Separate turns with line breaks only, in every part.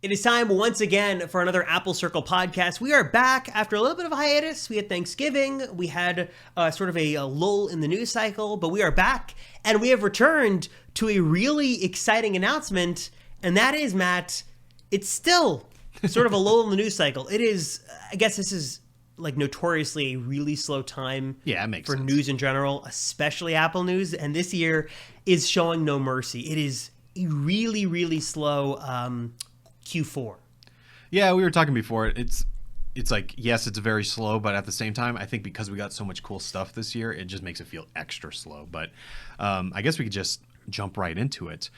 It is time once again for another Apple Circle podcast. We are back after a little bit of a hiatus. We had Thanksgiving. We had sort of a lull in the news cycle, but we are back and we have returned to a really exciting announcement. And that is, Matt, it's still sort of a lull in the news cycle. It is, I guess this is like notoriously a really slow time
it makes
for
sense.
news in general, especially Apple news. And this year is showing no mercy. It is a really, really slow Q4.
Yeah, we were talking before. It's like, yes, it's very slow, but at the same time, I think because we got so much cool stuff this year, it just makes it feel extra slow. But I guess we could just jump right into it.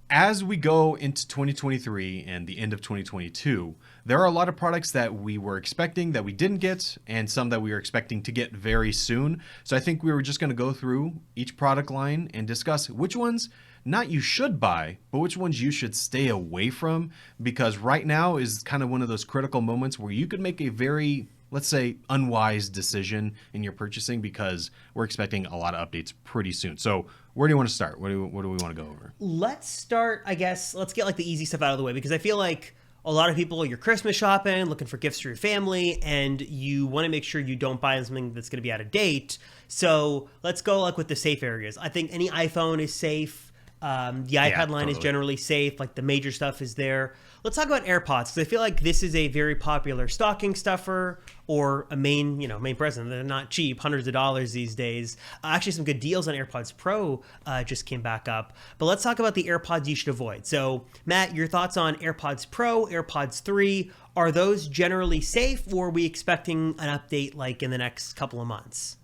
As we go into 2023 and the end of 2022, there are a lot of products that we were expecting that we didn't get, and some that we were expecting to get very soon. So I think we were just going to go through each product line and discuss which ones not you should buy, but which ones you should stay away from, because right now is kind of one of those critical moments where you could make a very, let's say, unwise decision in your purchasing, because we're expecting a lot of updates pretty soon. So where do you want to start? What do we want to go over?
Let's start, I guess, let's get like the easy stuff out of the way, because I feel like a lot of people, you're Christmas shopping, looking for gifts for your family, and you want to make sure you don't buy something that's going to be out of date. So let's go like with the safe areas. I think any iPhone is safe. The iPad line is generally safe. Like the major stuff is there. Let's talk about AirPods, because I feel like this is a very popular stocking stuffer or a main present. They're not cheap, hundreds of dollars these days. Actually, some good deals on AirPods Pro just came back up. But let's talk about the AirPods you should avoid. So, Matt, your thoughts on AirPods Pro, AirPods 3? Are those generally safe, or are we expecting an update like in the next couple of months?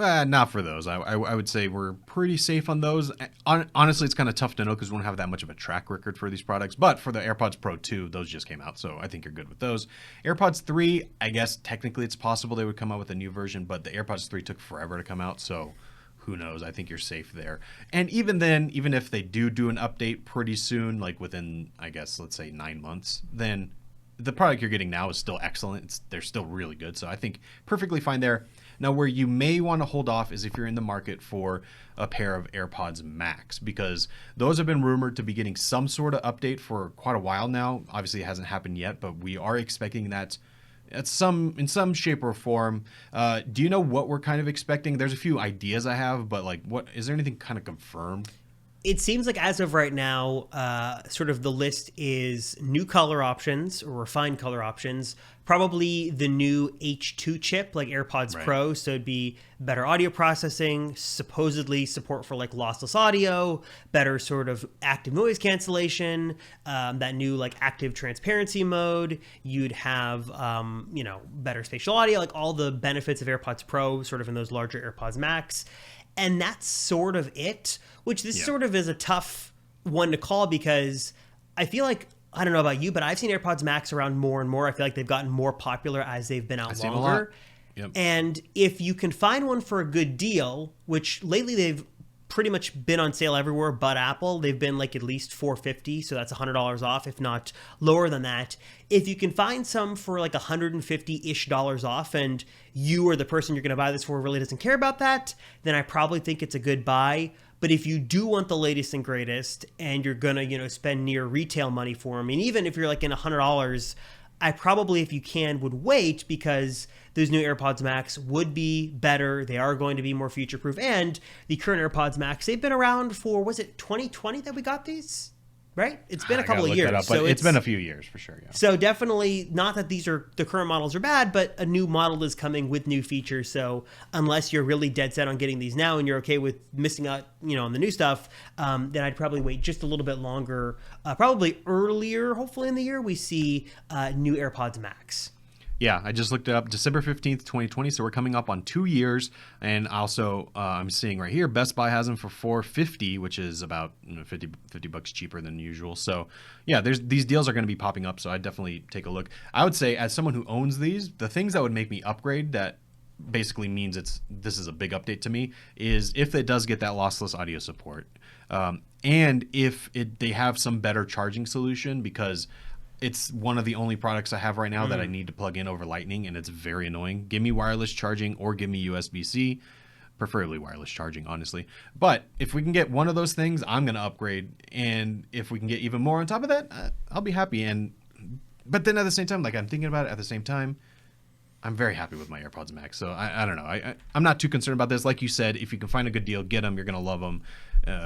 Not for those. I would say we're pretty safe on those. Honestly, it's kind of tough to know because we don't have that much of a track record for these products. But for the AirPods Pro 2, those just came out, so I think you're good with those. AirPods 3, I guess technically it's possible they would come out with a new version, but the AirPods 3 took forever to come out, so who knows? I think you're safe there. And even then, even if they do an update pretty soon, like within, I guess, let's say 9 months, then the product you're getting now is still excellent. They're still really good, so I think perfectly fine there. Now, where you may want to hold off is if you're in the market for a pair of AirPods Max, because those have been rumored to be getting some sort of update for quite a while now. Obviously, it hasn't happened yet, but we are expecting that in some shape or form. Do you know what we're kind of expecting? There's a few ideas I have, but like, what is there anything kind of confirmed?
It seems like as of right now, sort of the list is new color options or refined color options, probably the new H2 chip like AirPods
Right.
Pro. So it'd be better audio processing, supposedly support for like lossless audio, better sort of active noise cancellation, that new like active transparency mode. You'd have, better spatial audio, like all the benefits of AirPods Pro sort of in those larger AirPods Max. And that's sort of it, which this sort of is a tough one to call, because I feel like, I don't know about you, but I've seen AirPods Max around more and more. I feel like they've gotten more popular as they've been out
seen a lot.
longer.
Yep.
And if you can find one for a good deal, which lately they've pretty much been on sale everywhere but Apple, they've been like at least $450, so that's $100 off, if not lower than that. If you can find some for like $150-ish off, and you or the person you're going to buy this for really doesn't care about that, then I probably think it's a good buy. But if you do want the latest and greatest, and you're going to, spend near retail money for them, and even if you're like in $100, I probably, if you can, would wait, because those new AirPods Max would be better. They are going to be more future-proof. And the current AirPods Max, they've been around for, was it 2020 that we got these? Right? It's been a couple of years.
So it's been a few years for sure. Yeah.
So definitely, not that the current models are bad, but a new model is coming with new features. So unless you're really dead set on getting these now and you're okay with missing out, on the new stuff, then I'd probably wait just a little bit longer. Probably earlier, hopefully in the year, we see new AirPods Max.
Yeah, I just looked it up, December 15th, 2020, so we're coming up on 2 years. And also, I'm seeing right here, Best Buy has them for $450, which is about $50 cheaper than usual. So, yeah, these deals are going to be popping up, so I'd definitely take a look. I would say, as someone who owns these, the things that would make me upgrade that basically means this is a big update to me is if it does get that lossless audio support, and if they have some better charging solution, because it's one of the only products I have right now that I need to plug in over Lightning, and it's very annoying. Give me wireless charging or give me USB-C. preferably wireless charging, honestly. But if we can get one of those things, I'm going to upgrade. And if we can get even more on top of that, I'll be happy. But then at the same time, like, I'm thinking about it at the same time, I'm very happy with my AirPods Max. So I don't know. I'm not too concerned about this. Like you said, if you can find a good deal, get them. You're going to love them.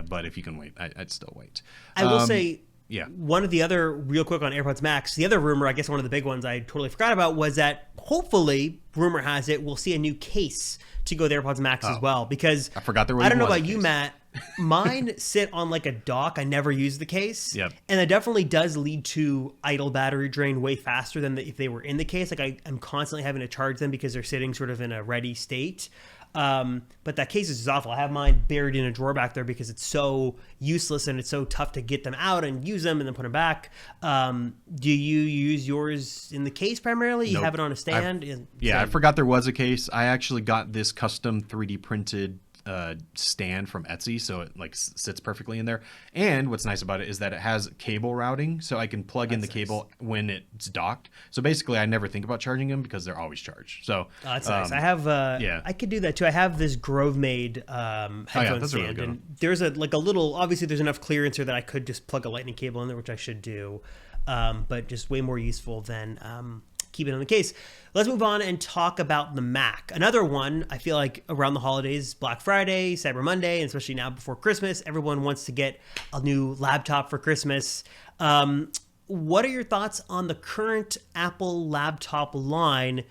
But if you can wait, I'd still wait.
I will say,
yeah.
One of the other, real quick on AirPods Max, the other rumor, I guess one of the big ones I totally forgot about, was that hopefully, rumor has it, we'll see a new case to go with AirPods Max as well. Because
I forgot there was.
I don't know about you, Matt. Mine sit on like a dock. I never use the case.
Yep.
And it definitely does lead to idle battery drain way faster than if they were in the case. Like I'm constantly having to charge them because they're sitting sort of in a ready state. But that case is awful. I have mine buried in a drawer back there because it's so useless and it's so tough to get them out and use them and then put them back. Do you use yours in the case primarily? You
Nope.
have it on a stand?
I forgot there was a case. I actually got this custom 3D printed stand from Etsy, so it like sits perfectly in there. And what's nice about it is that it has cable routing, so I can plug in the cable when it's docked. So basically, I never think about charging them because they're always charged. So
that's nice. I have I could do that too. I have this Grove made headphone
that's a really
stand,
good
and there's a little. Obviously, there's enough clearance here that I could just plug a lightning cable in there, which I should do. But just way more useful than keep it on the case. Let's move on and talk about the Mac. Another one, I feel like around the holidays, Black Friday, Cyber Monday, and especially now before Christmas, everyone wants to get a new laptop for Christmas. What are your thoughts on the current Apple laptop line?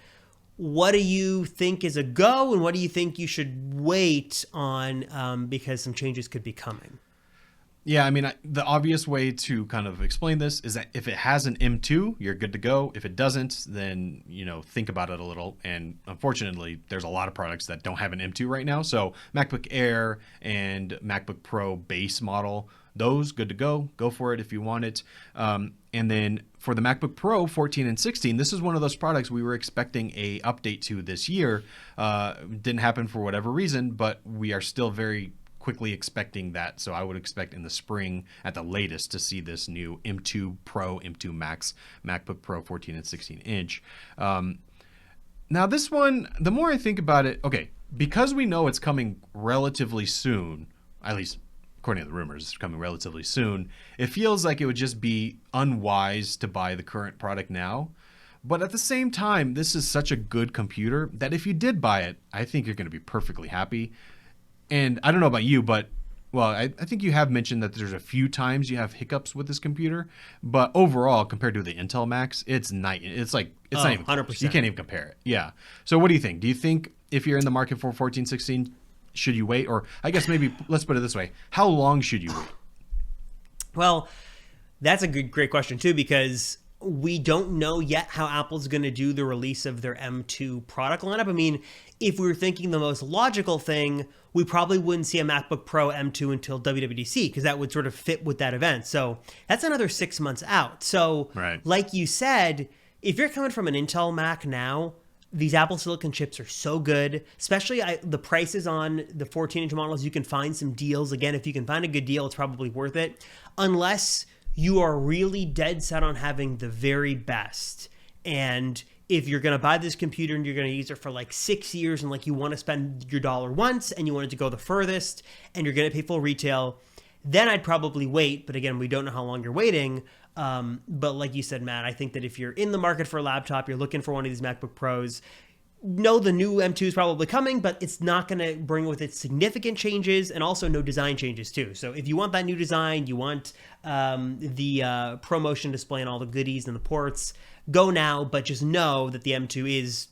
What do you think is a go, and what do you think you should wait on because some changes could be coming?
Yeah, I mean, the obvious way to kind of explain this is that if it has an M2, you're good to go. If it doesn't, then, think about it a little. And unfortunately, there's a lot of products that don't have an M2 right now. So MacBook Air and MacBook Pro base model, those good to go. Go for it if you want it. And then for the MacBook Pro 14 and 16, this is one of those products we were expecting a update to this year. Didn't happen for whatever reason, but we are still very quickly expecting that. So I would expect in the spring at the latest to see this new M2 Pro, M2 Max, MacBook Pro 14 and 16 inch. Now this one, the more I think about it, okay, because we know it's coming relatively soon, at least according to the rumors, it's coming relatively soon, it feels like it would just be unwise to buy the current product now. But at the same time, this is such a good computer that if you did buy it, I think you're going to be perfectly happy. And I don't know about you, but, well, I think you have mentioned that there's a few times you have hiccups with this computer. But overall, compared to the Intel Max, it's night. It's not even
100%.
You can't even compare it. Yeah. So what do you think? Do you think if you're in the market for 14, 16, should you wait? Or I guess maybe let's put it this way. How long should you wait?
Well, that's a great question, too, because we don't know yet how Apple's going to do the release of their M2 product lineup. I mean, if we were thinking the most logical thing, we probably wouldn't see a MacBook Pro M2 until WWDC because that would sort of fit with that event. So that's another 6 months out. So like you said, if you're coming from an Intel Mac now, these Apple Silicon chips are so good, especially the prices on the 14-inch models. You can find some deals. Again, if you can find a good deal, it's probably worth it. Unless you are really dead set on having the very best. And if you're going to buy this computer and you're going to use it for like 6 years and like you want to spend your dollar once and you want it to go the furthest and you're going to pay full retail, then I'd probably wait. But again, we don't know how long you're waiting. But like you said, Matt, I think that if you're in the market for a laptop, you're looking for one of these MacBook Pros, no, the new M2 is probably coming, but it's not going to bring with it significant changes and also no design changes too. So if you want that new design, you want the ProMotion display and all the goodies and the ports, go now, but just know that the M2 is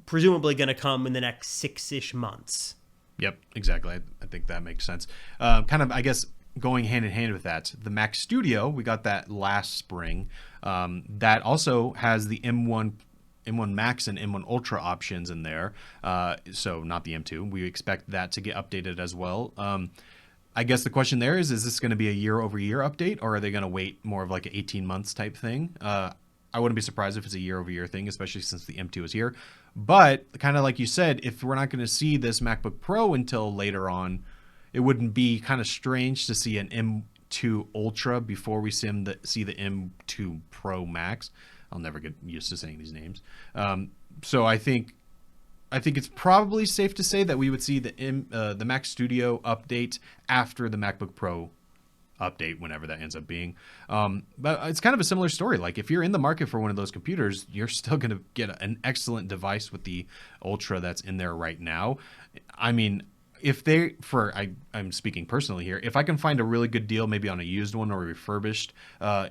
presumably going to come in the next 6-ish months.
Yep, exactly. I think that makes sense. Kind of, I guess, going hand in hand with that, the Mac Studio, we got that last spring. That also has the M1 Max and M1 Ultra options in there. So not the M2. We expect that to get updated as well. I guess the question there is this going to be a year-over-year update, or are they going to wait more of like an 18 months type thing? I wouldn't be surprised if it's a year-over-year thing, especially since the M2 is here. But kind of like you said, if we're not going to see this MacBook Pro until later on, it wouldn't be kind of strange to see an M2 Ultra before we see the M2 Pro Max. I'll never get used to saying these names. So I think I think it's probably safe to say that we would see the Mac Studio update after the MacBook Pro update, whenever that ends up being. But it's kind of a similar story. Like if you're in the market for one of those computers, you're still going to get an excellent device with the Ultra that's in there right now. I mean, I'm speaking personally here, if I can find a really good deal, maybe on a used one or refurbished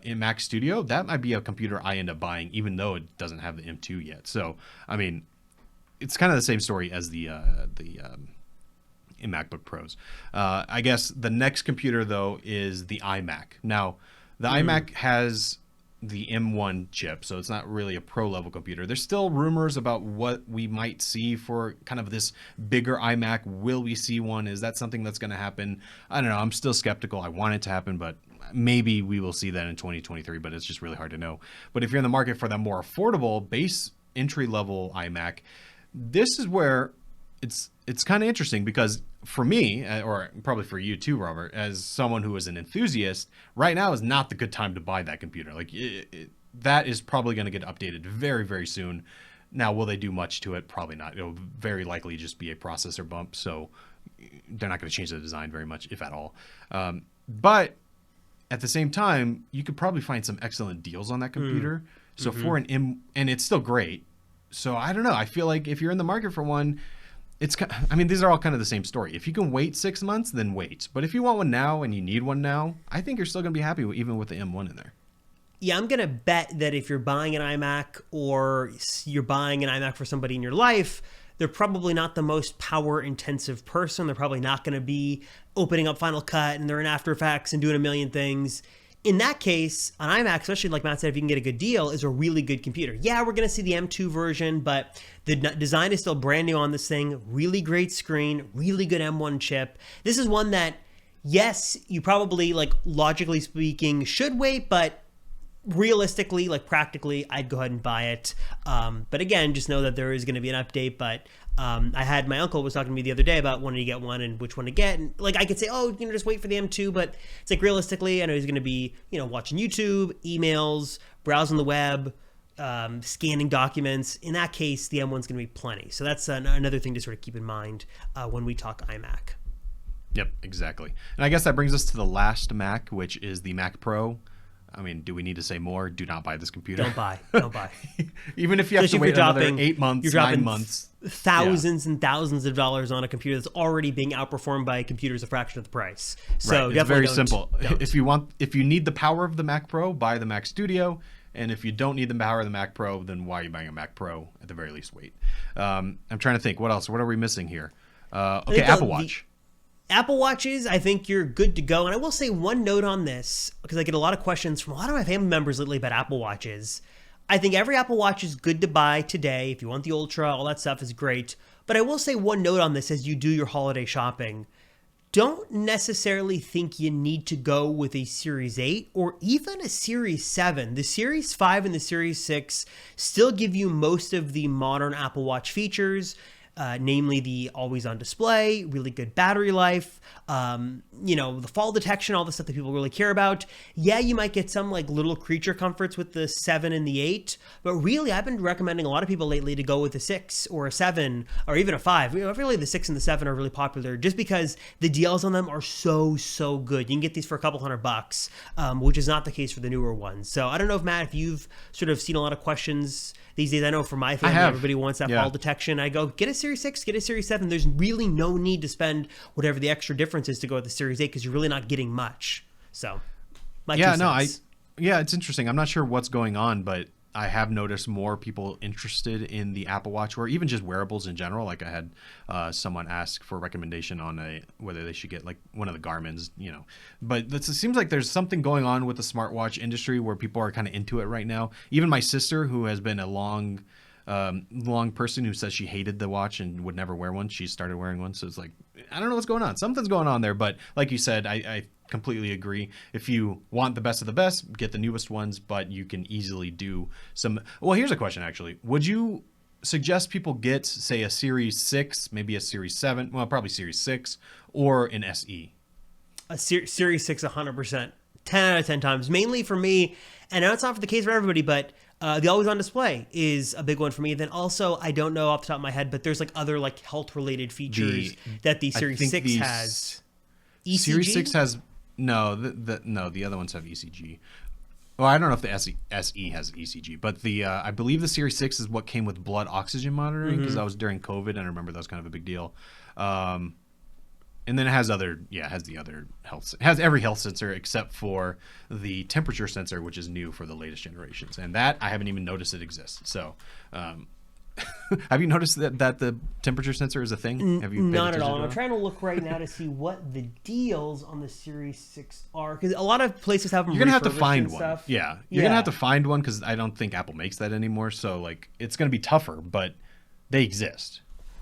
in Mac Studio, that might be a computer I end up buying, even though it doesn't have the M2 yet. So, I mean, it's kind of the same story as the in MacBook Pros. I guess the next computer, though, is the iMac. Now, the iMac has the M1 chip, so it's not really a pro-level computer. There's still rumors about what we might see for kind of this bigger iMac. Will we see one? Is that something that's going to happen? I don't know. I'm still skeptical. I want it to happen, but maybe we will see that in 2023, but it's just really hard to know. But if you're in the market for that more affordable base entry-level iMac, this is where it's kind of interesting, because for me, or probably for you too, Robert, as someone who is an enthusiast, right now is not the good time to buy that computer. Like that is probably going to get updated very, very soon. Now, will they do much to it? Probably not. It'll very likely just be a processor bump, so they're not going to change the design very much, if at all. But at the same time, you could probably find some excellent deals on that computer. So for and it's still great. So I don't know. I feel like if you're in the market for one, these are all kind of the same story. If you can wait 6 months, then wait. But if you want one now and you need one now, I think you're still going to be happy even with the M1 in there.
Yeah, I'm going to bet that if you're buying an iMac or you're buying an iMac for somebody in your life, they're probably not the most power-intensive person. They're probably not going to be opening up Final Cut and they're in After Effects and doing a million things. In that case, an iMac, especially like Matt said, if you can get a good deal, is a really good computer. Yeah, we're going to see the M2 version, but the design is still brand new on this thing. Really great screen, really good M1 chip. This is one that, yes, you probably, like, logically speaking, should wait, but realistically, like practically, I'd go ahead and buy it. But again, just know that there is going to be an update. But I had my uncle was talking to me the other day about wanting to get one and which one to get. And like I could say, oh, just wait for the M2. But it's like realistically, I know he's going to be, watching YouTube, emails, browsing the web, scanning documents. In that case, the M1's going to be plenty. So that's another thing to sort of keep in mind when we talk iMac.
Yep, exactly. And I guess that brings us to the last Mac, which is the Mac Pro. I mean, do we need to say more? Do not buy this computer.
Don't buy.
Even if you have to wait another 8 months, 9 months.
Thousands and thousands of dollars on a computer that's already being outperformed by computers a fraction of the price. So
right. It's very simple. Don't. If you need the power of the Mac Pro, buy the Mac Studio. And if you don't need the power of the Mac Pro, then why are you buying a Mac Pro? At the very least, wait. I'm trying to think. What else? What are we missing here? Okay, Apple Watch.
Apple Watches, I think you're good to go. And I will say one note on this, because I get a lot of questions from a lot of my family members lately about Apple Watches. I think every Apple Watch is good to buy today. If you want the Ultra, all that stuff is great. But I will say one note on this as you do your holiday shopping. Don't necessarily think you need to go with a Series 8 or even a Series 7. The Series 5 and the Series 6 still give you most of the modern Apple Watch features. Namely the always on display, really good battery life, the fall detection, all the stuff that people really care about. Yeah, you might get some like little creature comforts with the 7 and the 8, but really I've been recommending a lot of people lately to go with a 6 or a 7 or even a 5. Really the 6 and the 7 are really popular just because the deals on them are so good. You can get these for a couple $100, which is not the case for the newer ones. So I don't know if Matt, if you've sort of seen a lot of questions these days. I know for my family, everybody wants that fall detection. I go, get a Series 6, get a Series 7. There's really no need to spend whatever the extra difference is to go with the Series 8 because you're really not getting much. So,
it's interesting. I'm not sure what's going on, but I have noticed more people interested in the Apple Watch or even just wearables in general. Like I had someone ask for a recommendation on whether they should get like one of the Garmin's, But it seems like there's something going on with the smartwatch industry where people are kind of into it right now. Even my sister, who has been a long person who says she hated the watch and would never wear one, she started wearing one. So it's like, I don't know what's going on. Something's going on there. But like you said, I completely agree. If you want the best of the best, get the newest ones, but you can easily do some. Well, here's a question actually. Would you suggest people get, say, a Series 6, maybe a Series 7, well, probably Series 6, or an SE?
A Series 6, 100%. 10 out of 10 times. Mainly for me, and I know it's not for the case for everybody, but The always on display is a big one for me. Then also, I don't know off the top of my head, but there's like other like health related features that the
I
Series
think
6
the
has. ECG?
Series 6 has no, no, the other ones have ECG. Well, I don't know if the SE has ECG, but the I believe the Series 6 is what came with blood oxygen monitoring, because that was during COVID, and I remember that was kind of a big deal. And then it has the other health, it has every health sensor except for the temperature sensor, which is new for the latest generations, and that I haven't even noticed it exists. So, have you noticed that the temperature sensor is a thing? Have you paid
Not at
attention
all.
to
I'm
it?
trying to look right now to see what the deals on the Series 6 are, because a lot of places have them.
You're gonna have to
refurbished
find
and
one.
stuff.
Yeah, you're gonna have to find one, because I don't think Apple makes that anymore. So like, it's gonna be tougher, but they exist.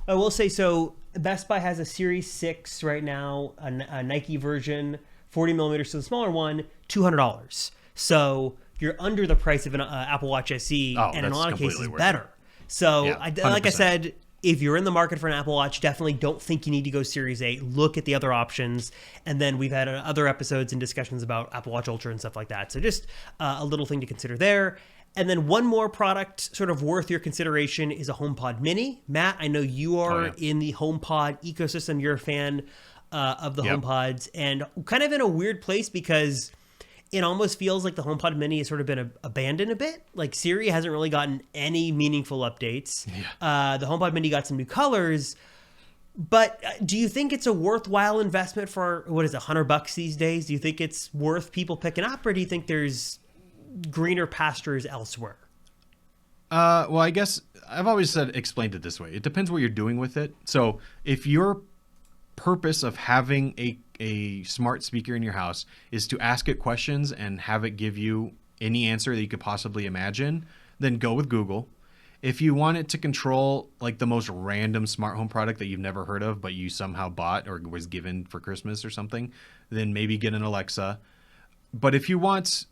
I will say so. Best Buy has a Series 6 right now, a Nike version, 40 millimeters, so the smaller one, $200. So you're under the price of an Apple Watch SE, and in a
that's
lot of cases
completely worth
better. So,
Yeah,
like I
100%.
said, if you're in the market for an Apple Watch, definitely don't think you need to go Series 8. Look at the other options. And then we've had other episodes and discussions about Apple Watch Ultra and stuff like that. So just a little thing to consider there. And then one more product sort of worth your consideration is a HomePod Mini. Matt, I know you are in the HomePod ecosystem. You're a fan of the HomePods, and kind of in a weird place because it almost feels like the HomePod Mini has sort of been abandoned a bit. Like Siri hasn't really gotten any meaningful updates. The HomePod Mini got some new colors. But do you think it's a worthwhile investment for, what is it, $100 these days? Do you think it's worth people picking up, or do you think there's greener pastures elsewhere?
Well, I guess I've always explained it this way. It depends what you're doing with it. So if your purpose of having a smart speaker in your house is to ask it questions and have it give you any answer that you could possibly imagine, then go with Google. If you want it to control like the most random smart home product that you've never heard of, but you somehow bought or was given for Christmas or something, then maybe get an Alexa. But if you want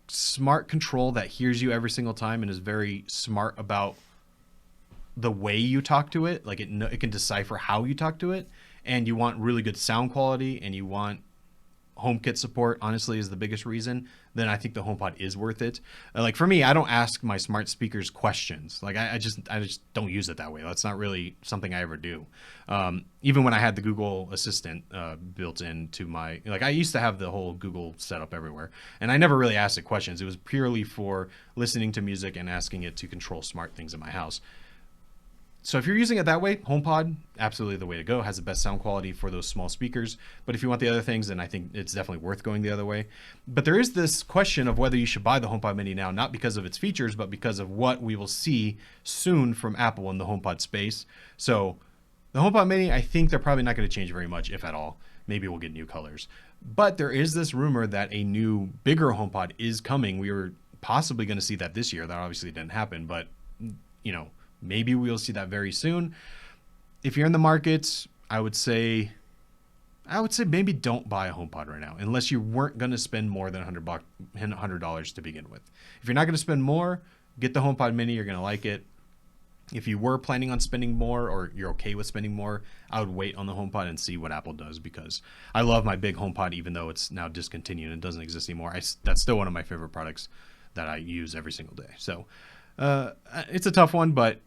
smart control that hears you every single time and is very smart about the way you talk to it, like it can decipher how you talk to it, and you want really good sound quality, and you want HomeKit support, honestly, is the biggest reason, then I think the HomePod is worth it. Like for me, I don't ask my smart speakers questions. Like I just don't use it that way. That's not really something I ever do. Even when I had the Google Assistant built into my, like I used to have the whole Google setup everywhere, and I never really asked it questions. It was purely for listening to music and asking it to control smart things in my house. So if you're using it that way, HomePod, absolutely the way to go. Has the best sound quality for those small speakers. But if you want the other things, then I think it's definitely worth going the other way. But there is this question of whether you should buy the HomePod Mini now, not because of its features, but because of what we will see soon from Apple in the HomePod space. So the HomePod Mini, I think they're probably not going to change very much, if at all. Maybe we'll get new colors. But there is this rumor that a new, bigger HomePod is coming. We were possibly going to see that this year. That obviously didn't happen, but maybe we'll see that very soon. If you're in the market, I would say maybe don't buy a HomePod right now, unless you weren't going to spend more than $100 to begin with. If you're not going to spend more, get the HomePod Mini. You're going to like it. If you were planning on spending more, or you're okay with spending more, I would wait on the HomePod and see what Apple does, because I love my big HomePod, even though it's now discontinued and doesn't exist anymore. That's still one of my favorite products that I use every single day. So it's a tough one, but